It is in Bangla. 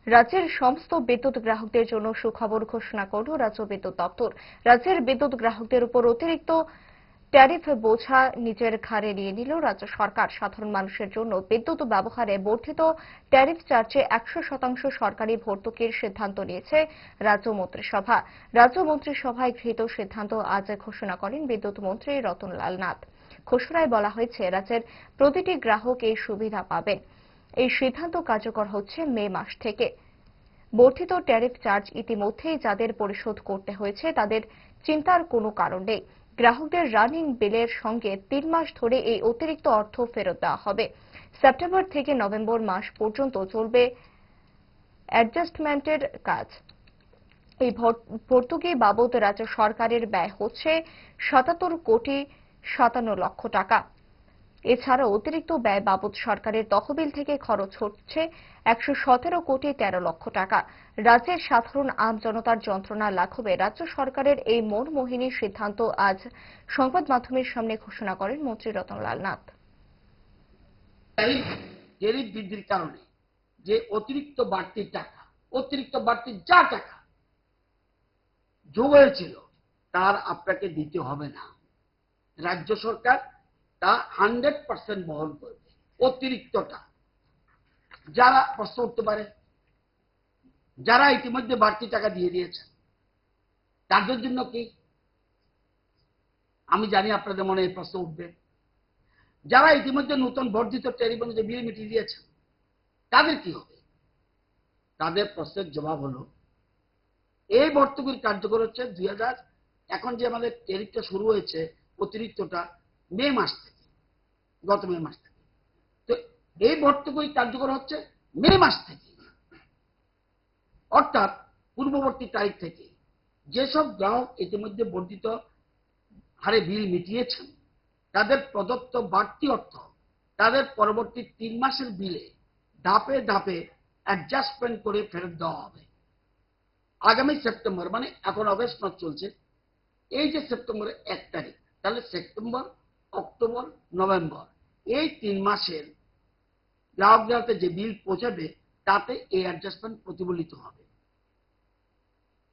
রাজ্যের সমস্ত বিদ্যুৎ গ্রাহকদের জন্য সুখবর ঘোষণা করল রাজ্য বিদ্যুৎ দপ্তর। রাজ্যের বিদ্যুৎ গ্রাহকদের উপর অতিরিক্ত ট্যারিফ বোঝা নিজের ঘাড়ে নিয়ে নিল রাজ্য সরকার। সাধারণ মানুষের জন্য বিদ্যুৎ ব্যবহারে বর্ধিত ট্যারিফ চার্জে 100% সরকারি ভর্তুকির সিদ্ধান্ত নিয়েছে রাজ্য মন্ত্রিসভা। রাজ্য মন্ত্রিসভায় গৃহীত সিদ্ধান্ত আজ ঘোষণা করেন বিদ্যুৎ মন্ত্রী রতনলাল নাথ। ঘোষণায় বলা হয়েছে, রাজ্যের প্রতিটি গ্রাহক এই সুবিধা পাবেন। এই সিদ্ধান্ত কার্যকর হচ্ছে মে মাস থেকে। বর্ধিত ট্যারিফ চার্জ ইতিমধ্যেই যাদের পরিশোধ করতে হয়েছে তাদের চিন্তার কোনো কারণ নেই। গ্রাহকদের রানিং বিলের সঙ্গে 3 মাস ধরে এই অতিরিক্ত অর্থ ফেরত দেওয়া হবে। সেপ্টেম্বর থেকে নভেম্বর মাস পর্যন্ত চলবে অ্যাডজাস্টমেন্টের কাজ। এই ভর্তুকি বাবদ রাজ্য সরকারের ব্যয় হচ্ছে 77,57,00,000 টাকা। এছাড়াও অতিরিক্ত ব্যয় বাবদ সরকারের তহবিল থেকে খরচ হচ্ছে 117,13,00,000 টাকা। রাজ্যের সাধারণ আমজনতার যন্ত্রণা লাঘবে রাজ্য সরকারের এই মনমোহিনী সিদ্ধান্ত আজ সংবাদ মাধ্যমের সামনে ঘোষণা করেন মন্ত্রী রতনলাল নাথ। ট্যারিফ বৃদ্ধির কারণে যে অতিরিক্ত বাড়তি টাকা, অতিরিক্ত বাড়তি যা টাকা যোগ হয়েছিল তার আপনাকে দিতে হবে না। রাজ্য সরকার তা 100% বহন করবে। অতিরিক্তটা যারা প্রশ্ন উঠতে পারে, যারা ইতিমধ্যে বাড়তি টাকা দিয়ে দিয়েছে তাদের জন্য কি? আমি জানি আপনাদের মনে এই প্রশ্ন উঠবে। যারা ইতিমধ্যে নতুন বর্ধিত ট্যারিফ অনুযায়ী বিল মিটিয়ে দিয়েছেন তাদের কি হবে? তাদের প্রশ্নের জবাব হলো, এই ভর্তুকির কার্যকর হচ্ছে 2000, এখন যে আমাদের ট্যারিফটা শুরু হয়েছে অতিরিক্তটা মে মাস থেকে, গত মে মাস থেকে। তো এই ভর্তুকি কার্যকর হচ্ছে মে মাস থেকে, অর্থাৎ পূর্ববর্তী তারিখ থেকে। যেসব গ্রাহক ইতিমধ্যে বর্ধিত হারে বিল মিটিয়েছেন তাদের প্রদত্ত বাড়তি অর্থ তাদের পরবর্তী 3 মাসের বিলে ধাপে ধাপে অ্যাডজাস্টমেন্ট করে ফেরত দেওয়া হবে। আগামী সেপ্টেম্বর, মানে এখন অগস্ট মাস চলছে, এই যে সেপ্টেম্বরের 1 তারিখ, তাহলে সেপ্টেম্বর, অক্টোবর, নভেম্বর এই 3 মাসের গ্রাহকদের হাতে যে বিল পৌঁছাবে তাতে এই অ্যাডজাস্টমেন্ট প্রতিফলিত হবে।